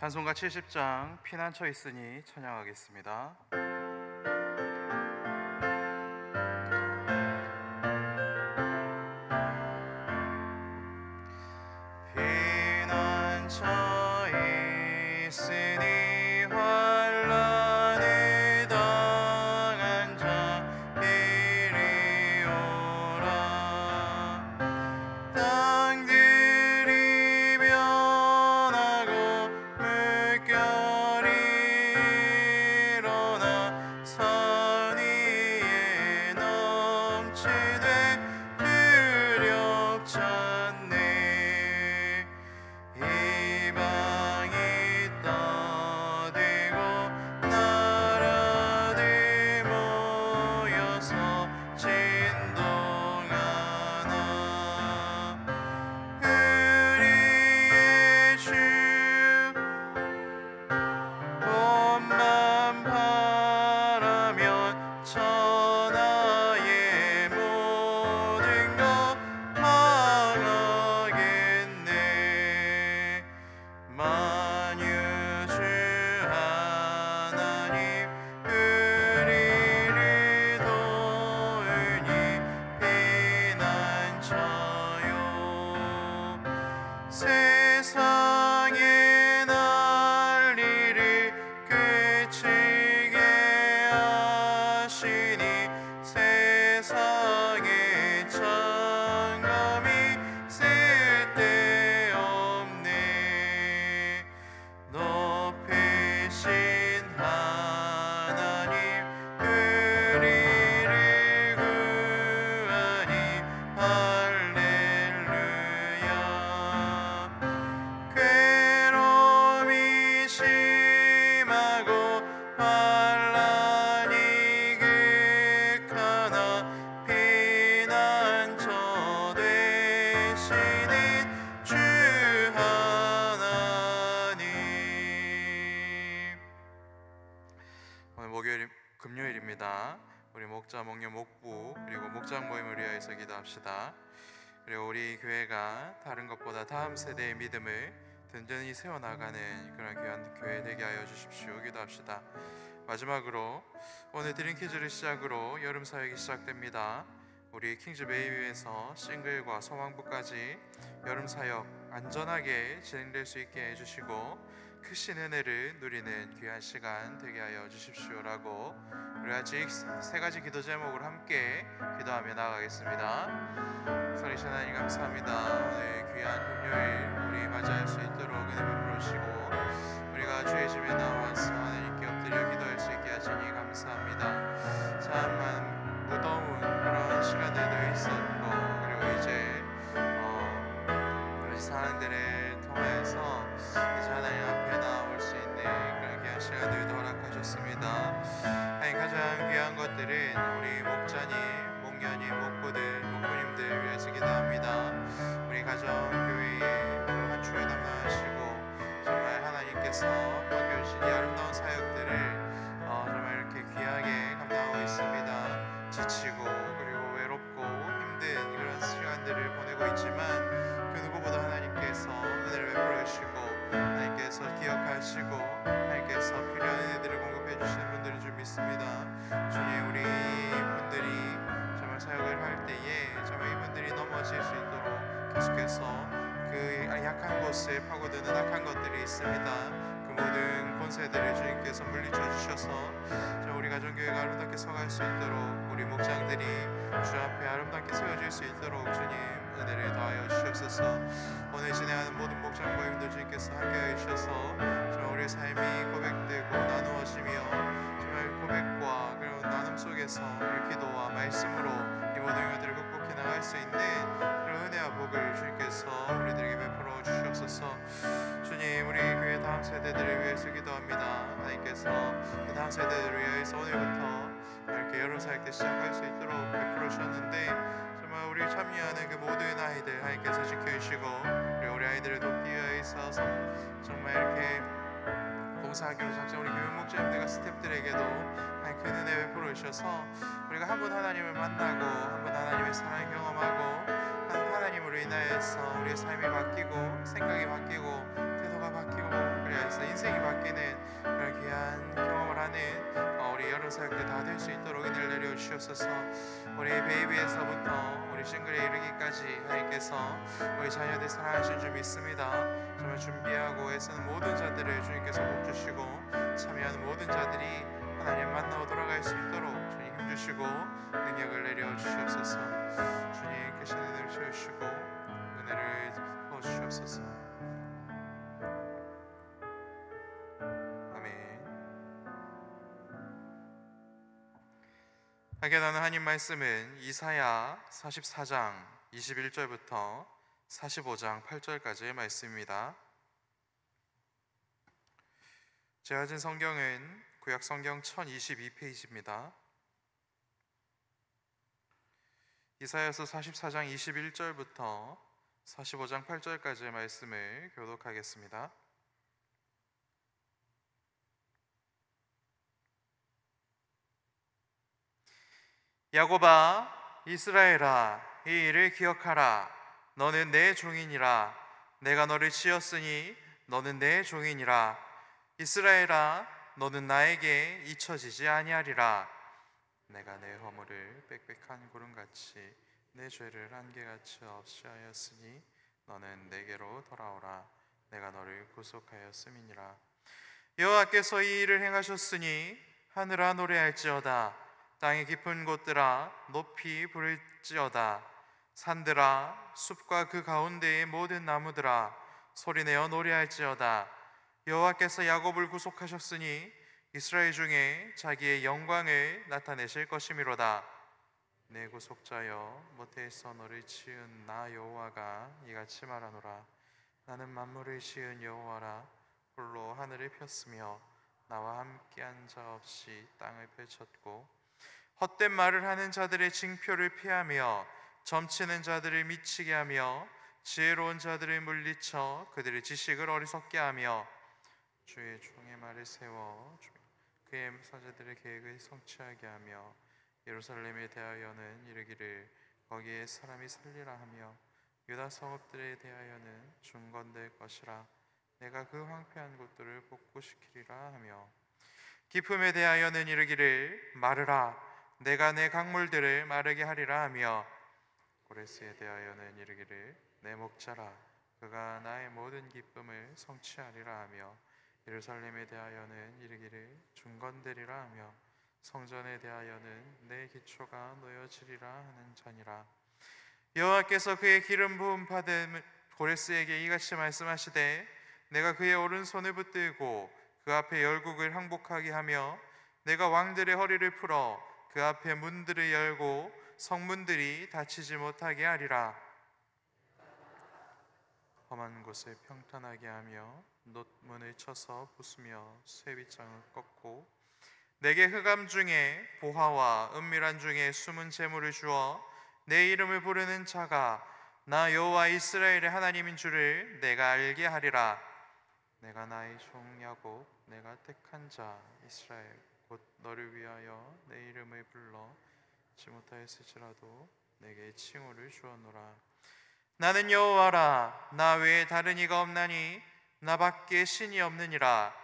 찬송가 70장 피난처 있으니 찬양하겠습니다. 피난처 있으니 환난에 당한 자 이리 오라. 땅들이 변하고 물결이 일어나 산 위에 넘치되 두렵잖네. 이방이 떠들고 나라들 모여서 진동하나. 우리의 주 본만 바라면 천하의 모든 것 망하겠네. 만유주 하나님 우리를 도우니 피난처요. 세상의 난리를 그치게 하시니 세상의 장검이 쓸데없네. 높이신 하나님 우리를 구하니 할렐루야. 괴로움이 심하고 환난이 극하나 피난처 되시는 주 하나님. 오늘 금요일입니다. 우리 목자, 목녀, 목부 그리고 목장 모임을 위하여서 기도합시다. 그리고 우리 교회가 다른 것보다 다음 세대의 믿음을 든든히 세워나가는 그런 귀한 교회 되게 하여 주십시오. 기도합시다. 마지막으로 오늘 드림키즈를 시작으로 여름 사역이 시작됩니다. 우리 킹즈 베이비에서 싱글과 소망부까지 여름 사역 안전하게 진행될 수 있게 해주시고 크신 은혜를 누리는 귀한 시간 되게 하여 주십시오라고 우리 아직 세 가지 기도 제목을 함께 기도하며 나아가겠습니다. 살리신 하나님 감사합니다. 오늘 귀한 금요일 우리 맞이할 수 있도록 은혜 베풀어 주시고 우리가 주의 집에 나와서 하나님께 엎드려 기도할 수 있게 하시니 감사합니다. 참 무더운 그런 시간들도 있었고 그리고 이제 그런 상황들을 통해서 이제 하나님 앞에 나올 수 있는 그런 귀한 시간들도 허락하셨습니다. 하나님 가장 귀한 것들은 우리 목자님, 목녀님, 목부들, 목부님들 위해서 기도합니다. 우리 가정, 교회에 한 주에 담당하시고 정말 하나님께서 맡겨주신 이 아름다운 사역들을 정말 이렇게 귀하게 감당하고 있습니다. 지치고 그리고 외롭고 힘든 그런 시간들을 보내고 있지만 그 누구보다 하나님께서 은혜를 베풀어 주시고 하나님께서 기억하시고 하나님께서 필요한 은혜들을 공급해 주시는 분들인 줄 믿습니다. 주님, 우리 분들이 정말 사역을 할 때에 정말 이분들이 넘어질 수 있도록 계속해서 그 약한 곳에 파고드는 악한 것들이 있습니다. 그 모든 권세들을 주님께서 물리쳐 주셔서 우리 가정교회가 아름답게 서갈 수 있도록 우리 목장들이 주 앞에 아름답게 세워질 수 있도록 주님 은혜를 더하여 주시옵소서. 오늘 진행하는 모든 목장 모임들 주님께서 함께해 주셔서 정말 우리의 삶이 고백되고 나누어지며 정말 고백과 그리고 나눔 속에서 기도와 말씀으로 이 모든 것들을 극복해 나갈 수 있는 그런 은혜와 복을 주님께서 우리들에게 베풀어 주시옵소서. 주님, 우리 교회 다음 세대들을 위해서 기도합니다. 하나님께서 그 다음 세대들을 위해서 오늘부터 이렇게 여름 사역 때 시작할 수 있도록 베풀어 주셨는데 정말 우리 참여하는 그 모든 아이들 하나님께서 지켜주시고 그리고 우리 아이들을 돕기 위해 있어서 정말 이렇게 봉사하기로 작정 우리 교육 목자님들과 스태프들에게도 큰 은혜 베풀어 주셔서 우리가 한 분 하나님을 만나고 한 분 하나님의 사랑을 경험하고 하나님으로 인하여서 우리의 삶이 바뀌고 생각이 바뀌고 태도가 바뀌고 그래서 인생 주시옵소서. 우리 베이비에서부터 우리 싱글에 이르기까지 하나님께서 우리 자녀들 사랑하신 줄 믿습니다. 정말 준비하고 애쓰는 모든 자들을 주님께서 복 주시고 참여하는 모든 자들이 하나님 만나고 돌아갈 수 있도록 주님 힘 주시고 능력을 내려 주시옵소서. 주님 크신 은혜를 채우시고 은혜를 부어 주시옵소서. 하게 나는 하나님 말씀은 이사야 44장 21절부터 45장 8절까지의 말씀입니다. 제가 가진 성경은 구약 성경 1022페이지입니다. 이사야서 44장 21절부터 45장 8절까지의 말씀을 교독하겠습니다. 야곱아, 이스라엘아, 이 일을 기억하라. 너는 내 종이니라. 내가 너를 지었으니 너는 내 종이니라. 이스라엘아, 너는 나에게 잊혀지지 아니하리라. 내가 내 허물을 빽빽한 구름같이 내 죄를 안개같이 없이 하였으니 너는 내게로 돌아오라. 내가 너를 구속하였음이니라. 여호와께서 이 일을 행하셨으니 하늘아 노래할지어다. 땅의 깊은 곳들아 높이 부를지어다. 산들아 숲과 그 가운데의 모든 나무들아 소리내어 노래할지어다. 여호와께서 야곱을 구속하셨으니 이스라엘 중에 자기의 영광을 나타내실 것이미로다. 내 구속자여, 모태에서 너를 지은 나 여호와가 이같이 말하노라. 나는 만물을 지은 여호와라. 홀로 하늘을 폈으며 나와 함께한 자 없이 땅을 펼쳤고 헛된 말을 하는 자들의 징표를 피하며 점치는 자들을 미치게 하며 지혜로운 자들을 물리쳐 그들의 지식을 어리석게 하며 주의 종의 말을 세워 그의 사제들의 계획을 성취하게 하며 예루살렘에 대하여는 이르기를 거기에 사람이 살리라 하며 유다 성읍들에 대하여는 중건될 것이라. 내가 그 황폐한 곳들을 복구시키리라 하며 깊음에 대하여는 이르기를 마르라. 내가 내 강물들을 마르게 하리라 하며 고레스에 대하여는 이르기를 내 목자라. 그가 나의 모든 기쁨을 성취하리라 하며 예루살렘에 대하여는 이르기를 중건되리라 하며 성전에 대하여는 내 기초가 놓여지리라 하는 자니라. 여호와께서 그의 기름 부음 받은 고레스에게 이같이 말씀하시되 내가 그의 오른손을 붙들고 그 앞에 열국을 항복하게 하며 내가 왕들의 허리를 풀어 그 앞에 문들을 열고 성문들이 닫히지 못하게 하리라. 험한 곳을 평탄하게 하며 놋문을 쳐서 부수며 쇠빗장을 꺾고 내게 흑암 중에 보화와 은밀한 중에 숨은 재물을 주어 내 이름을 부르는 자가 나 여호와 이스라엘의 하나님인 줄을 내가 알게 하리라. 내가 나의 종 야곱, 내가 택한 자 이스라엘 곧 너를 위하여 내 이름을 불러지 못하였을지라도 내게 칭호를 주었노라. 나는 여호와라. 나 외에 다른 이가 없나니 나밖에 신이 없느니라.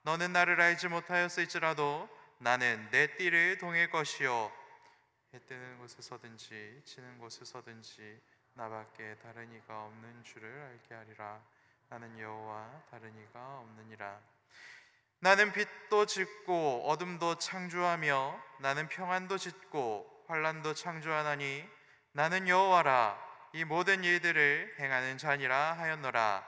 너는 나를 알지 못하였을지라도 나는 내 띠를 동일 것이요 해 뜨는 곳에서든지 지는 곳에서든지 나밖에 다른 이가 없는 줄을 알게 하리라. 나는 여호와, 다른 이가 없느니라. 나는 빛도 짓고 어둠도 창조하며 나는 평안도 짓고 환난도 창조하나니 나는 여호와라. 이 모든 일들을 행하는 자니라 하였노라.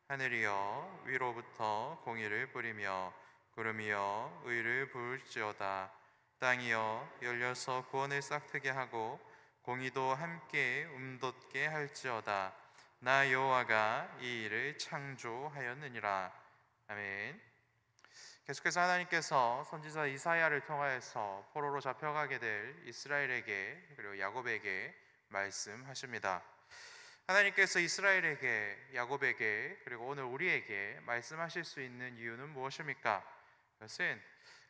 하늘이여 위로부터 공의를 뿌리며 구름이여 의를 부을지어다. 땅이여 열려서 구원을 싹트게 하고 공의도 함께 움돋게 할지어다. 나 여호와가 이 일을 창조하였느니라. 아멘. 계속해서 하나님께서 선지자 이사야를 통하여서 포로로 잡혀가게 될 이스라엘에게 그리고 야곱에게 말씀하십니다. 하나님께서 이스라엘에게, 야곱에게, 그리고 오늘 우리에게 말씀하실 수 있는 이유는 무엇입니까? 그것은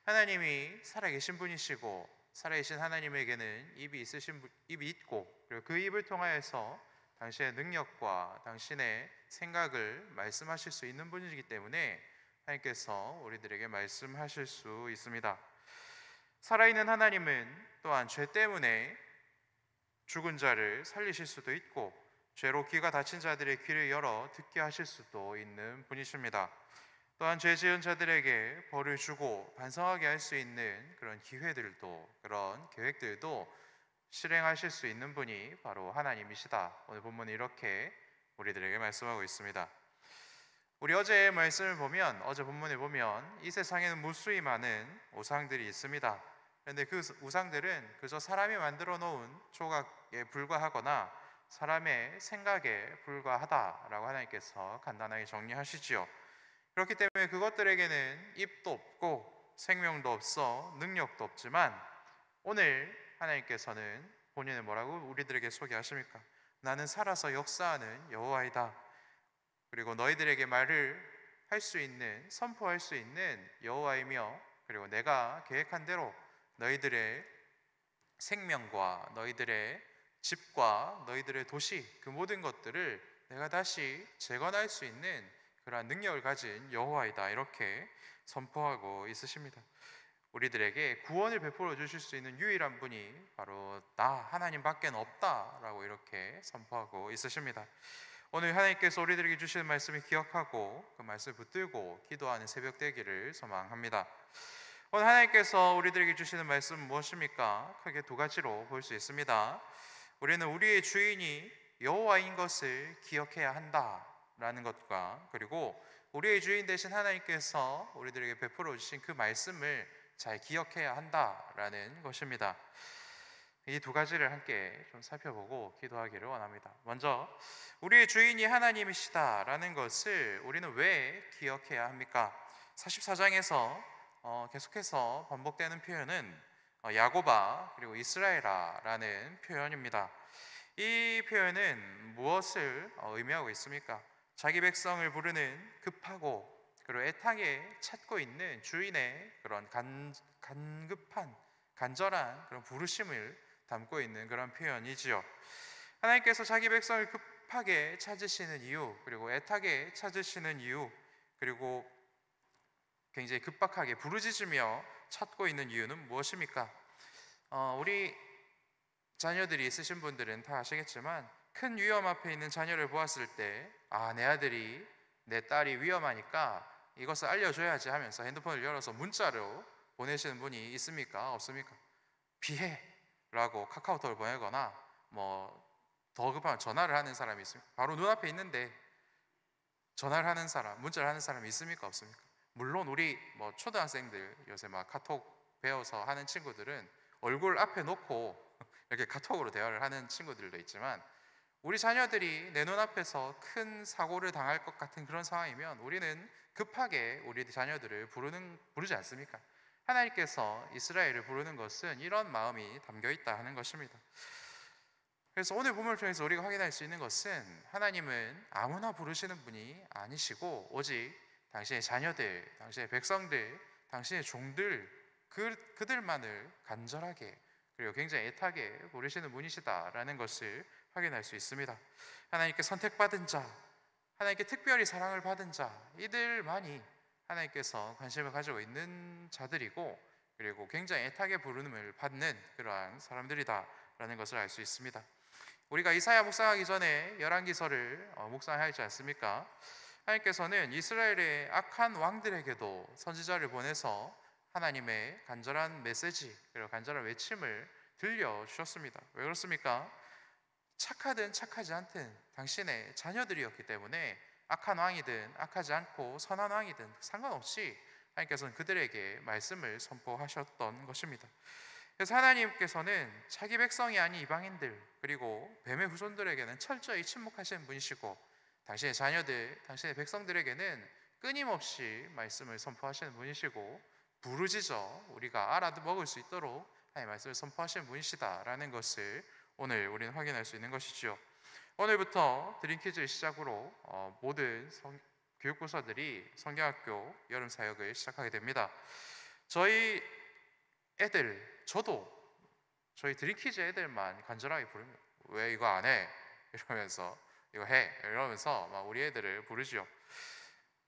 하나님이 살아계신 분이시고 살아계신 하나님에게는 입이 있고 그리고 그 입을 통하여서 당신의 능력과 당신의 생각을 말씀하실 수 있는 분이기 때문에 하나님께서 우리들에게 말씀하실 수 있습니다. 살아있는 하나님은 또한 죄 때문에 죽은 자를 살리실 수도 있고 죄로 귀가 닫힌 자들의 귀를 열어 듣게 하실 수도 있는 분이십니다. 또한 죄 지은 자들에게 벌을 주고 반성하게 할 수 있는 그런 기회들도, 그런 계획들도 실행하실 수 있는 분이 바로 하나님이시다. 오늘 본문은 이렇게 우리들에게 말씀하고 있습니다. 우리 어제 말씀을 보면, 어제 본문을 보면 이 세상에는 무수히 많은 우상들이 있습니다. 그런데 그 우상들은 그저 사람이 만들어 놓은 조각에 불과하거나 사람의 생각에 불과하다라고 하나님께서 간단하게 정리하시지요. 그렇기 때문에 그것들에게는 입도 없고 생명도 없어 능력도 없지만, 오늘 하나님께서는 본인을 뭐라고 우리들에게 소개하십니까? 나는 살아서 역사하는 여호와이다. 그리고 너희들에게 말을 할 수 있는, 선포할 수 있는 여호와이며, 그리고 내가 계획한 대로 너희들의 생명과 너희들의 집과 너희들의 도시, 그 모든 것들을 내가 다시 재건할 수 있는 그러한 능력을 가진 여호와이다, 이렇게 선포하고 있으십니다. 우리들에게 구원을 베풀어 주실 수 있는 유일한 분이 바로 나 하나님밖에 없다라고 이렇게 선포하고 있으십니다. 오늘 하나님께서 우리들에게 주시는 말씀을 기억하고 그 말씀을 붙들고 기도하는 새벽 되기를 소망합니다. 오늘 하나님께서 우리들에게 주시는 말씀은 무엇입니까? 크게 두 가지로 볼 수 있습니다. 우리는 우리의 주인이 여호와인 것을 기억해야 한다라는 것과, 그리고 우리의 주인 되신 하나님께서 우리들에게 베풀어 주신 그 말씀을 잘 기억해야 한다라는 것입니다. 이 두 가지를 함께 좀 살펴보고 기도하기를 원합니다. 먼저 우리의 주인이 하나님이시다라는 것을 우리는 왜 기억해야 합니까? 44장에서 계속해서 반복되는 표현은 야고바 그리고 이스라엘아라는 표현입니다. 이 표현은 무엇을 의미하고 있습니까? 자기 백성을 부르는 급하고 그리고 애타게 찾고 있는 주인의 그런 간급한 간절한 그런 부르심을 담고 있는 그런 표현이지요. 하나님께서 자기 백성을 급하게 찾으시는 이유, 그리고 애타게 찾으시는 이유, 그리고 굉장히 급박하게 부르짖으며 찾고 있는 이유는 무엇입니까? 우리 자녀들이 있으신 분들은 다 아시겠지만, 큰 위험 앞에 있는 자녀를 보았을 때 내 아들이, 내 딸이 위험하니까 이것을 알려줘야지 하면서 핸드폰을 열어서 문자로 보내시는 분이 있습니까? 없습니까? 피해! 라고 카카오톡을 보내거나 더 급하면 전화를 하는 사람이 있습니까? 바로 눈앞에 있는데 전화를 하는 사람, 문자를 하는 사람이 있습니까? 없습니까? 물론 우리 초등학생들 요새 막 카톡 배워서 하는 친구들은 얼굴 앞에 놓고 이렇게 카톡으로 대화를 하는 친구들도 있지만, 우리 자녀들이 내 눈앞에서 큰 사고를 당할 것 같은 그런 상황이면 우리는 급하게 우리 자녀들을 부르지 않습니까? 하나님께서 이스라엘을 부르는 것은 이런 마음이 담겨 있다 하는 것입니다. 그래서 오늘 본문을 통해서 우리가 확인할 수 있는 것은, 하나님은 아무나 부르시는 분이 아니시고 오직 당신의 자녀들, 당신의 백성들, 당신의 종들, 그들만을 간절하게 그리고 굉장히 애타게 부르시는 분이시다라는 것을 확인할 수 있습니다. 하나님께 선택받은 자, 하나님께 특별히 사랑을 받은 자, 이들만이 하나님께서 관심을 가지고 있는 자들이고, 그리고 굉장히 애타게 부름을 받는 그러한 사람들이다라는 것을 알 수 있습니다. 우리가 이사야 묵상하기 전에 열왕기서를 묵상하지 않습니까? 하나님께서는 이스라엘의 악한 왕들에게도 선지자를 보내서 하나님의 간절한 메시지 그리고 간절한 외침을 들려주셨습니다. 왜 그렇습니까? 착하든 착하지 않든 당신의 자녀들이었기 때문에 악한 왕이든 악하지 않고 선한 왕이든 상관없이 하나님께서는 그들에게 말씀을 선포하셨던 것입니다. 그래서 하나님께서는 자기 백성이 아닌 이방인들 그리고 뱀의 후손들에게는 철저히 침묵하시는 분이시고, 당신의 자녀들, 당신의 백성들에게는 끊임없이 말씀을 선포하시는 분이시고, 부르짖어 우리가 알아먹을 수 있도록 하나님의 말씀을 선포하시는 분이시다라는 것을 오늘 우리는 확인할 수 있는 것이지요. 오늘부터 드림키즈를 시작으로 모든 교육부서들이 성경학교 여름 사역을 시작하게 됩니다. 저희 애들, 저희 드림키즈 애들만 간절하게 부릅니다. 왜 이거 안 해? 이러면서 이거 해! 이러면서 막 우리 애들을 부르지요.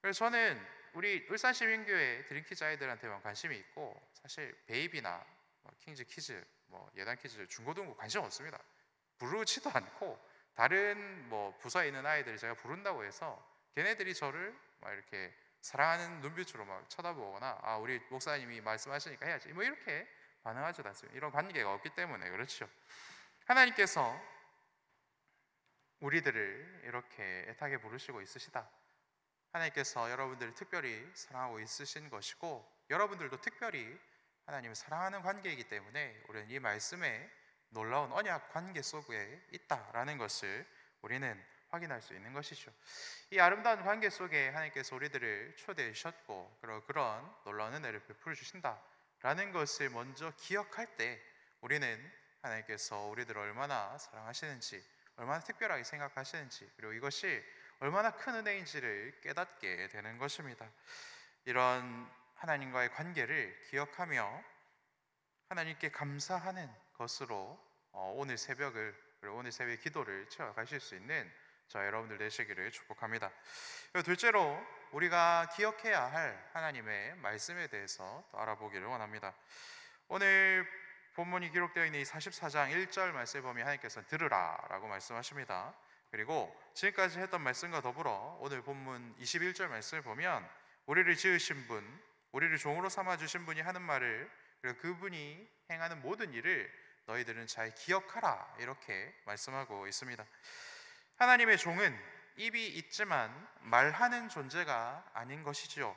그래서 저는 우리 울산시민교회 드림키즈 아이들한테만 관심이 있고, 사실 베이비나 킹즈 퀴즈, 예단 퀴즈, 중고등부 관심 없습니다. 부르지도 않고 다른 부서에 있는 아이들이 제가 부른다고 해서 걔네들이 저를 막 이렇게 사랑하는 눈빛으로 막 쳐다보거나 우리 목사님이 말씀하시니까 해야지 이렇게 반응하지도 않습니다. 이런 관계가 없기 때문에 그렇죠. 하나님께서 우리들을 이렇게 애타게 부르시고 있으시다. 하나님께서 여러분들을 특별히 사랑하고 있으신 것이고 여러분들도 특별히 하나님을 사랑하는 관계이기 때문에 우리는 이 말씀에 놀라운 언약 관계 속에 있다라는 것을 우리는 확인할 수 있는 것이죠. 이 아름다운 관계 속에 하나님께서 우리들을 초대해 주셨고 그런 놀라운 은혜를 베풀어 주신다라는 것을 먼저 기억할 때 우리는 하나님께서 우리들을 얼마나 사랑하시는지, 얼마나 특별하게 생각하시는지, 그리고 이것이 얼마나 큰 은혜인지를 깨닫게 되는 것입니다. 이런 하나님과의 관계를 기억하며 하나님께 감사하는 것으로 오늘 새벽을, 그리고 오늘 새벽 기도를 채워가실 수 있는 저 여러분들 되시기를 축복합니다. 그리고 둘째로 우리가 기억해야 할 하나님의 말씀에 대해서 또 알아보기를 원합니다. 오늘 본문이 기록되어 있는 이 44장 1절 말씀을 보면 하나님께서 들으라 라고 말씀하십니다. 그리고 지금까지 했던 말씀과 더불어 오늘 본문 21절 말씀을 보면 우리를 지으신 분, 우리를 종으로 삼아주신 분이 하는 말을, 그리고 그분이 행하는 모든 일을 너희들은 잘 기억하라 이렇게 말씀하고 있습니다. 하나님의 종은 입이 있지만 말하는 존재가 아닌 것이죠.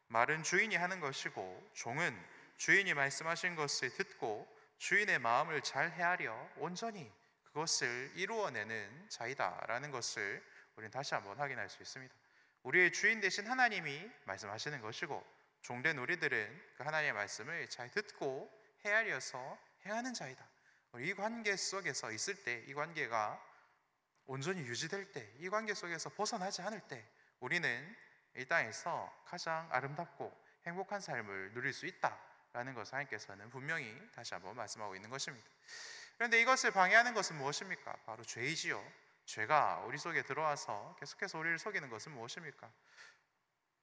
말은 주인이 하는 것이고 종은 주인이 말씀하신 것을 듣고 주인의 마음을 잘 헤아려 온전히 그것을 이루어내는 자이다라는 것을 우리는 다시 한번 확인할 수 있습니다. 우리의 주인 되신 하나님이 말씀하시는 것이고 종된 우리들은 그 하나님의 말씀을 잘 듣고 헤아려서 행하는 자이다. 이 관계 속에서 있을 때, 이 관계가 온전히 유지될 때, 이 관계 속에서 벗어나지 않을 때 우리는 이 땅에서 가장 아름답고 행복한 삶을 누릴 수 있다라는 것을 하나님께서는 분명히 다시 한번 말씀하고 있는 것입니다. 그런데 이것을 방해하는 것은 무엇입니까? 바로 죄이지요. 죄가 우리 속에 들어와서 계속해서 우리를 속이는 것은 무엇입니까?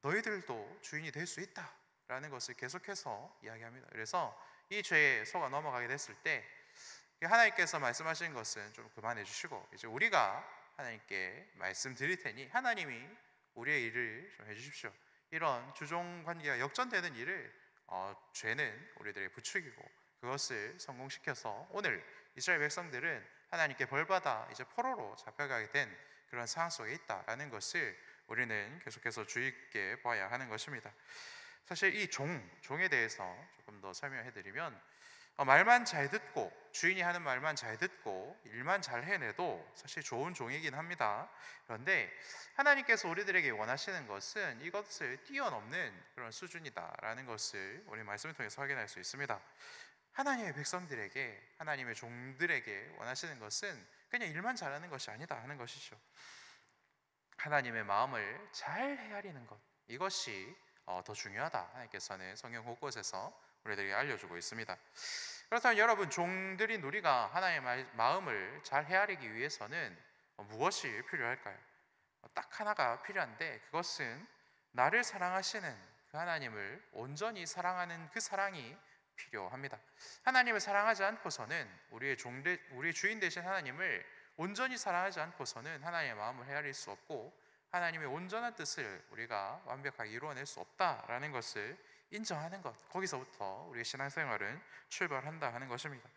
너희들도 주인이 될 수 있다라는 것을 계속해서 이야기합니다. 그래서 이 죄에 속아 넘어가게 됐을 때 하나님께서 말씀하신 것은 좀 그만해 주시고 이제 우리가 하나님께 말씀드릴 테니 하나님이 우리의 일을 좀 해주십시오. 이런 주종 관계가 역전되는 일을 죄는 우리들에게 부추기고 그것을 성공시켜서 오늘 이스라엘 백성들은 하나님께 벌받아 이제 포로로 잡혀가게 된 그런 상황 속에 있다라는 것을 우리는 계속해서 주의 깊게 봐야 하는 것입니다. 사실 이 종에 대해서 조금 더 설명해드리면 말만 잘 듣고 주인이 하는 말만 잘 듣고 일만 잘 해내도 사실 좋은 종이긴 합니다. 그런데 하나님께서 우리들에게 원하시는 것은 이것을 뛰어넘는 그런 수준이다라는 것을 우리 말씀을 통해서 확인할 수 있습니다. 하나님의 백성들에게, 하나님의 종들에게 원하시는 것은 그냥 일만 잘하는 것이 아니다 하는 것이죠. 하나님의 마음을 잘 헤아리는 것, 이것이 더 중요하다. 하나님께서는 성경 곳곳에서 우리들에게 알려주고 있습니다. 그렇다면 여러분, 종들인 우리가 하나님의 마음을 잘 헤아리기 위해서는 무엇이 필요할까요? 딱 하나가 필요한데 그것은 나를 사랑하시는 그 하나님을 온전히 사랑하는 그 사랑이 필요합니다. 하나님을 사랑하지 않고서는 우리의 주인 되신 하나님을 온전히 사랑하지 않고서는 하나님의 마음을 헤아릴 수 없고 하나님의 온전한 뜻을 우리가 완벽하게 이루어낼 수 없다라는 것을 인정하는 것, 거기서부터 우리의 신앙생활은 출발한다 하는 것입니다.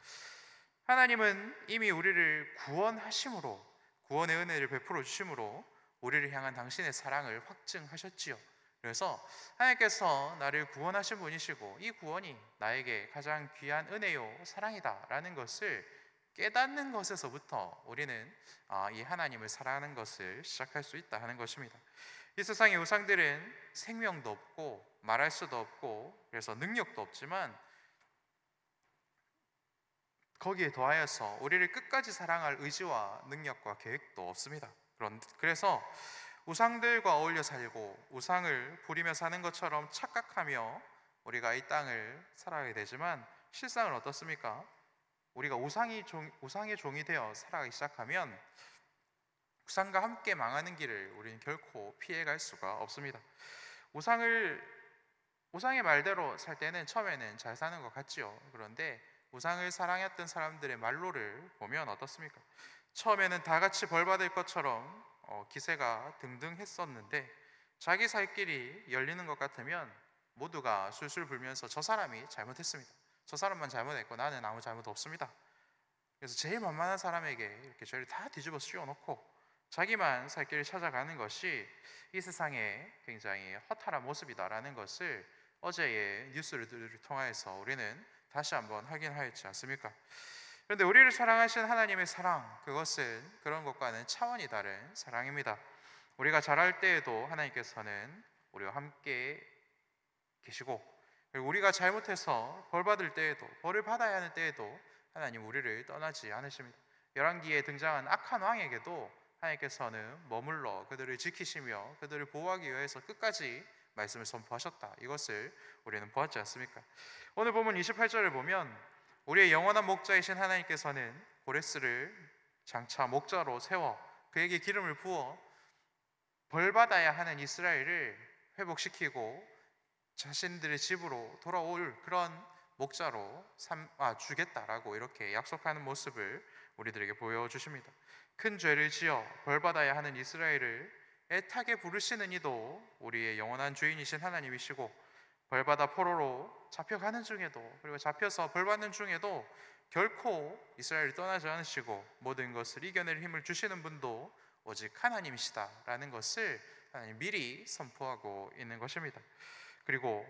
하나님은 이미 우리를 구원하심으로, 구원의 은혜를 베풀어 주심으로 우리를 향한 당신의 사랑을 확증하셨지요. 그래서 하나님께서 나를 구원하신 분이시고 이 구원이 나에게 가장 귀한 은혜요 사랑이다 라는 것을 깨닫는 것에서부터 우리는 이 하나님을 사랑하는 것을 시작할 수 있다 하는 것입니다. 이 세상의 우상들은 생명도 없고 말할 수도 없고 그래서 능력도 없지만 거기에 더하여서 우리를 끝까지 사랑할 의지와 능력과 계획도 없습니다. 그래서 우상들과 어울려 살고 우상을 부리며 사는 것처럼 착각하며 우리가 이 땅을 살아가게 되지만 실상은 어떻습니까? 우리가 우상의 종이 되어 살아가기 시작하면 우상과 함께 망하는 길을 우리는 결코 피해갈 수가 없습니다. 우상의 말대로 살 때는 처음에는 잘 사는 것 같지요. 그런데 우상을 사랑했던 사람들의 말로를 보면 어떻습니까? 처음에는 다 같이 벌 받을 것처럼 기세가 등등했었는데 자기 살 길이 열리는 것 같으면 모두가 술술 불면서 저 사람이 잘못했습니다, 저 사람만 잘못했고 나는 아무 잘못 없습니다. 그래서 제일 만만한 사람에게 이렇게 죄를 다 뒤집어 씌워놓고 자기만 살 길을 찾아가는 것이 이 세상의 굉장히 허탈한 모습이다라는 것을 어제의 뉴스를 통해서 우리는 다시 한번 확인하였지 않습니까? 그런데 우리를 사랑하신 하나님의 사랑, 그것은 그런 것과는 차원이 다른 사랑입니다. 우리가 잘할 때에도 하나님께서는 우리와 함께 계시고, 그리고 우리가 잘못해서 벌 받을 때에도, 벌을 받아야 하는 때에도 하나님 우리를 떠나지 않으십니다. 열왕기에 등장한 악한 왕에게도 하나님께서는 머물러 그들을 지키시며 그들을 보호하기 위해서 끝까지 말씀을 선포하셨다, 이것을 우리는 보았지 않습니까? 오늘 본문 28절을 보면 우리의 영원한 목자이신 하나님께서는 고레스를 장차 목자로 세워 그에게 기름을 부어 벌받아야 하는 이스라엘을 회복시키고 자신들의 집으로 돌아올 그런 목자로 주겠다라고 이렇게 약속하는 모습을 우리들에게 보여주십니다. 큰 죄를 지어 벌받아야 하는 이스라엘을 애타게 부르시는 이도 우리의 영원한 주인이신 하나님이시고, 벌받아 포로로 잡혀가는 중에도, 그리고 잡혀서 벌받는 중에도 결코 이스라엘을 떠나지 않으시고 모든 것을 이겨낼 힘을 주시는 분도 오직 하나님이시다라는 것을 하나님 미리 선포하고 있는 것입니다. 그리고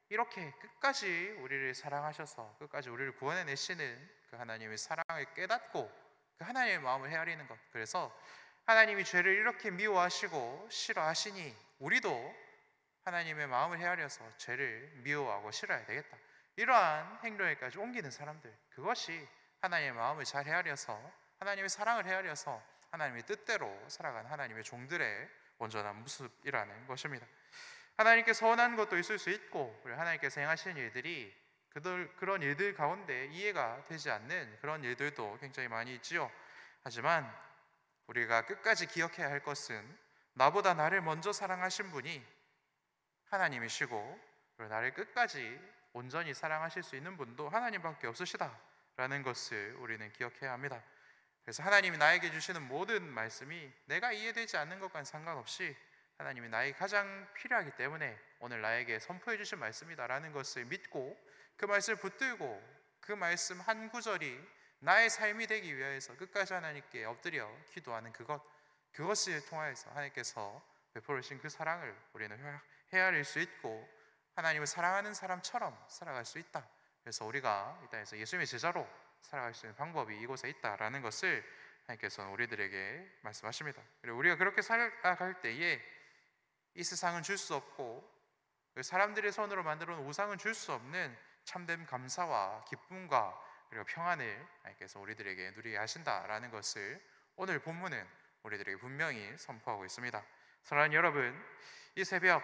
이렇게 끝까지 우리를 사랑하셔서 끝까지 우리를 구원해내시는 그 하나님의 사랑을 깨닫고 그 하나님의 마음을 헤아리는 것, 그래서 하나님이 죄를 이렇게 미워하시고 싫어하시니 우리도 하나님의 마음을 헤아려서 죄를 미워하고 싫어해야 되겠다, 이러한 행동에까지 옮기는 사람들, 그것이 하나님의 마음을 잘 헤아려서 하나님의 사랑을 헤아려서 하나님의 뜻대로 살아가는 하나님의 종들의 온전한 모습이라는 것입니다. 하나님께서 원하는 것도 있을 수 있고, 그리고 하나님께서 행하시는 일들이 그런 일들 가운데 이해가 되지 않는 그런 일들도 굉장히 많이 있지요. 하지만 우리가 끝까지 기억해야 할 것은 나보다 나를 먼저 사랑하신 분이 하나님이시고, 그리고 나를 끝까지 온전히 사랑하실 수 있는 분도 하나님밖에 없으시다라는 것을 우리는 기억해야 합니다. 그래서 하나님이 나에게 주시는 모든 말씀이 내가 이해되지 않는 것과는 상관없이 하나님이 나에게 가장 필요하기 때문에 오늘 나에게 선포해 주신 말씀이다라는 것을 믿고 그 말씀을 붙들고 그 말씀 한 구절이 나의 삶이 되기 위해서 끝까지 하나님께 엎드려 기도하는 그것을 통하여서 하나님께서 베풀어 주신 그 사랑을 우리는 헤아릴 수 있고 하나님을 사랑하는 사람처럼 살아갈 수 있다. 그래서 우리가 이 땅에서 예수님의 제자로 살아갈 수 있는 방법이 이곳에 있다라는 것을 하나님께서는 우리들에게 말씀하십니다. 그리고 우리가 그렇게 살아갈 때에 이 세상은 줄 수 없고 사람들의 손으로 만들어 놓은 우상은 줄 수 없는 참된 감사와 기쁨과 그리고 평안을 하나님께서 우리들에게 누리게 하신다라는 것을 오늘 본문은 우리들에게 분명히 선포하고 있습니다. 사랑하는 여러분, 이 새벽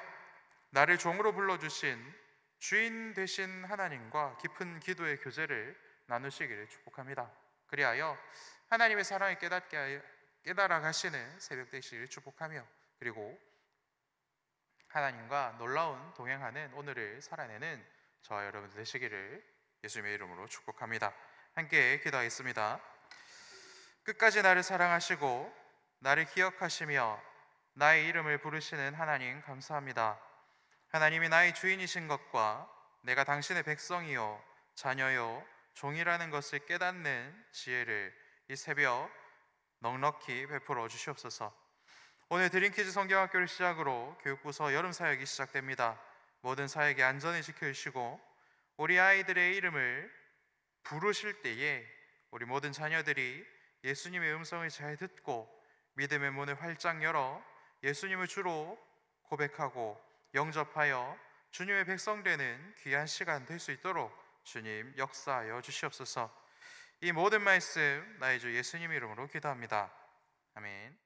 나를 종으로 불러주신 주인 되신 하나님과 깊은 기도의 교제를 나누시기를 축복합니다. 그리하여 하나님의 사랑을 깨달아 가시는 새벽 되시기를 축복하며, 그리고 하나님과 놀라운 동행하는 오늘을 살아내는 저와 여러분들 되시기를 예수님의 이름으로 축복합니다. 함께 기도하겠습니다. 끝까지 나를 사랑하시고 나를 기억하시며 나의 이름을 부르시는 하나님 감사합니다. 하나님이 나의 주인이신 것과 내가 당신의 백성이요 자녀요 종이라는 것을 깨닫는 지혜를 이 새벽 넉넉히 베풀어 주시옵소서. 오늘 드림키즈 성경학교를 시작으로 교육부서 여름 사역이 시작됩니다. 모든 사역이 안전히 지켜주시고 우리 아이들의 이름을 부르실 때에 우리 모든 자녀들이 예수님의 음성을 잘 듣고 믿음의 문을 활짝 열어 예수님을 주로 고백하고 영접하여 주님의 백성 되는 귀한 시간 될 수 있도록 주님 역사하여 주시옵소서. 이 모든 말씀 나의 주 예수님 이름으로 기도합니다. 아멘.